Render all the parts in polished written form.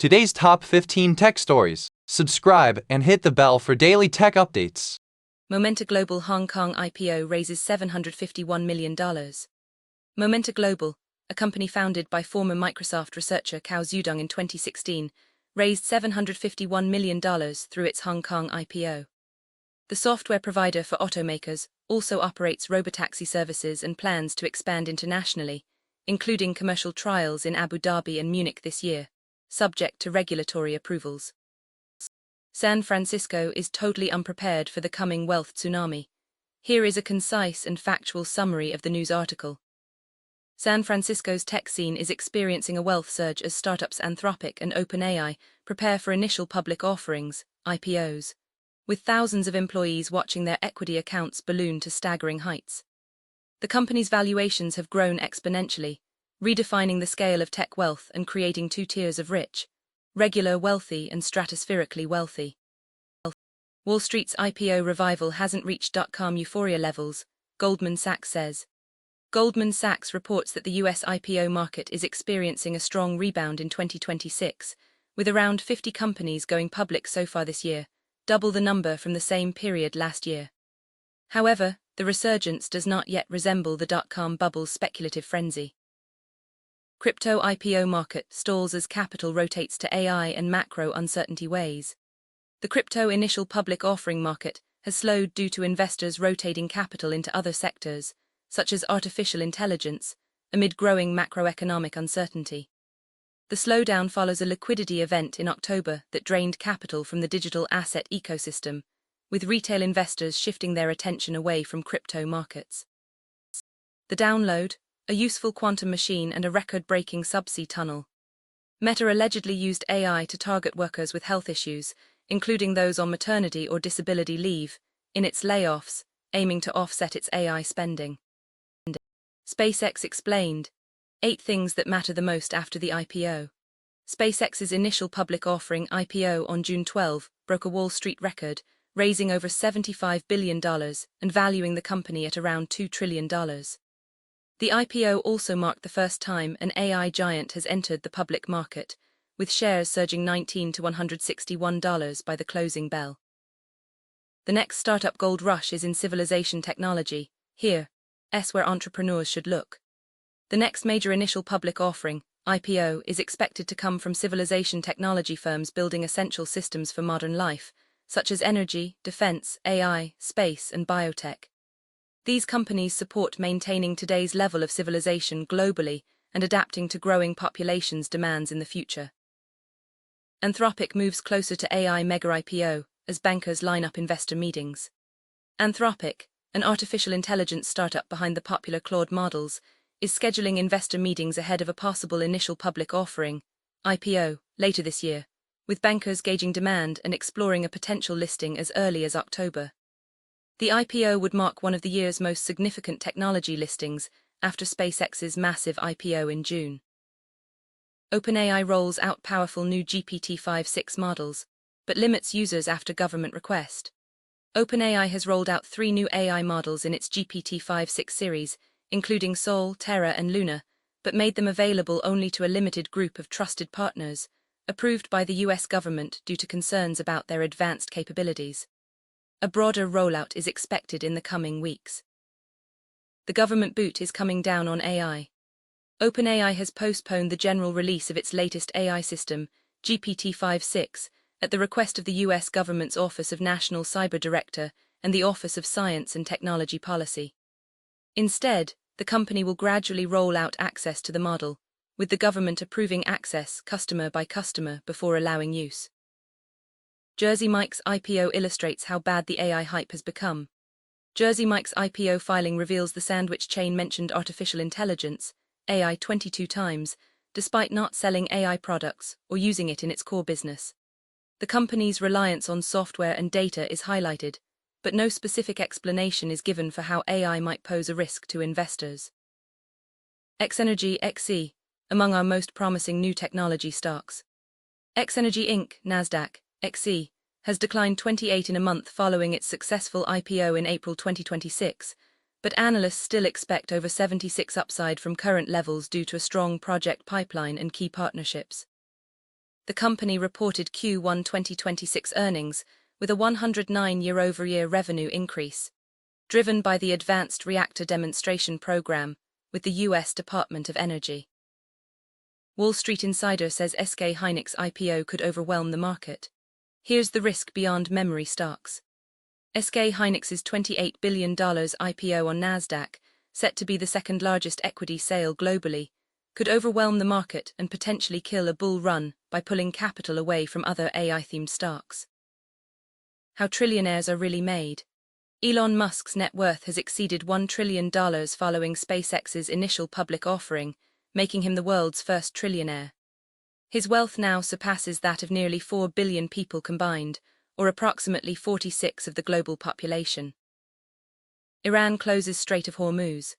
Today's top 15 tech stories. Subscribe and hit the bell for daily tech updates. Momenta Global Hong Kong IPO raises $751 million. Momenta Global, a company founded by former Microsoft researcher Cao Zhudong in 2016, raised $751 million through its Hong Kong IPO. The software provider for automakers also operates robotaxi services and plans to expand internationally, including commercial trials in Abu Dhabi and Munich this year, subject to regulatory approvals. San Francisco is totally unprepared for the coming wealth tsunami. Here is a concise and factual summary of the news article. San Francisco's tech scene is experiencing a wealth surge as startups Anthropic and OpenAI prepare for initial public offerings, IPOs, with thousands of employees watching their equity accounts balloon to staggering heights. The company's valuations have grown exponentially, redefining the scale of tech wealth and creating two tiers of rich: regular wealthy and stratospherically wealthy. Wall Street's IPO revival hasn't reached dot-com euphoria levels, Goldman Sachs says. Goldman Sachs reports that the US IPO market is experiencing a strong rebound in 2026, with around 50 companies going public so far this year, double the number from the same period last year. However, the resurgence does not yet resemble the dot-com bubble's speculative frenzy. Crypto IPO market stalls as capital rotates to AI and macro uncertainty ways. The crypto initial public offering market has slowed due to investors rotating capital into other sectors, such as artificial intelligence, amid growing macroeconomic uncertainty. The slowdown follows a liquidity event in October that drained capital from the digital asset ecosystem, with retail investors shifting their attention away from crypto markets. The download, a useful quantum machine and a record-breaking subsea tunnel. Meta allegedly used AI to target workers with health issues, including those on maternity or disability leave, in its layoffs, aiming to offset its AI spending. SpaceX explained 8 things that matter the most after the IPO. SpaceX's initial public offering IPO on June 12 broke a Wall Street record, raising over $75 billion and valuing the company at around $2 trillion. The IPO also marked the first time an AI giant has entered the public market, with shares surging $19 to $161 by the closing bell. The next startup gold rush is in civilization technology. Here's where entrepreneurs should look. The next major initial public offering, IPO, is expected to come from civilization technology firms building essential systems for modern life, such as energy, defense, AI, space, and biotech. These companies support maintaining today's level of civilization globally and adapting to growing populations' demands in the future. Anthropic moves closer to AI mega IPO as bankers line up investor meetings. Anthropic, an artificial intelligence startup behind the popular Claude models, is scheduling investor meetings ahead of a possible initial public offering, IPO, later this year, with bankers gauging demand and exploring a potential listing as early as October. The IPO would mark one of the year's most significant technology listings after SpaceX's massive IPO in June. OpenAI rolls out powerful new GPT-5-6 models, but limits users after government request. OpenAI has rolled out 3 new AI models in its GPT-5-6 series, including Sol, Terra, and Luna, but made them available only to a limited group of trusted partners, approved by the US government due to concerns about their advanced capabilities. A broader rollout is expected in the coming weeks. The government boot is coming down on AI. OpenAI has postponed the general release of its latest AI system, GPT-5-6, at the request of the US government's Office of National Cyber Director and the Office of Science and Technology Policy. Instead, the company will gradually roll out access to the model, with the government approving access customer by customer before allowing use. Jersey Mike's IPO illustrates how bad the AI hype has become. Jersey Mike's IPO filing reveals the sandwich chain mentioned artificial intelligence, AI, 22 times, despite not selling AI products or using it in its core business. The company's reliance on software and data is highlighted, but no specific explanation is given for how AI might pose a risk to investors. X-Energy XE, among our most promising new technology stocks. X-Energy Inc., Nasdaq, XE, has declined 28 in a month following its successful IPO in April 2026, but analysts still expect over 76 upside from current levels due to a strong project pipeline and key partnerships. The company reported Q1 2026 earnings with a 109% year-over-year revenue increase, driven by the Advanced Reactor Demonstration Program with the U.S. Department of Energy. Wall Street Insider says SK Hynix IPO could overwhelm the market. Here's the risk beyond memory stocks. SK Hynix's $28 billion IPO on Nasdaq, set to be the second largest equity sale globally, could overwhelm the market and potentially kill a bull run by pulling capital away from other AI-themed stocks. How trillionaires are really made. Elon Musk's net worth has exceeded $1 trillion following SpaceX's initial public offering, making him the world's first trillionaire. His wealth now surpasses that of nearly 4 billion people combined, or approximately 46% of the global population. Iran closes Strait of Hormuz.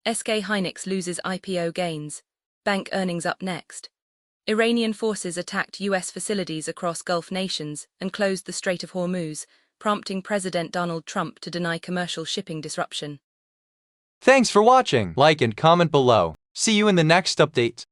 SK Hynix loses IPO gains. Bank earnings up next. Iranian forces attacked U.S. facilities across Gulf nations and closed the Strait of Hormuz, prompting President Donald Trump to deny commercial shipping disruption. Thanks for watching. Like and comment below. See you in the next update.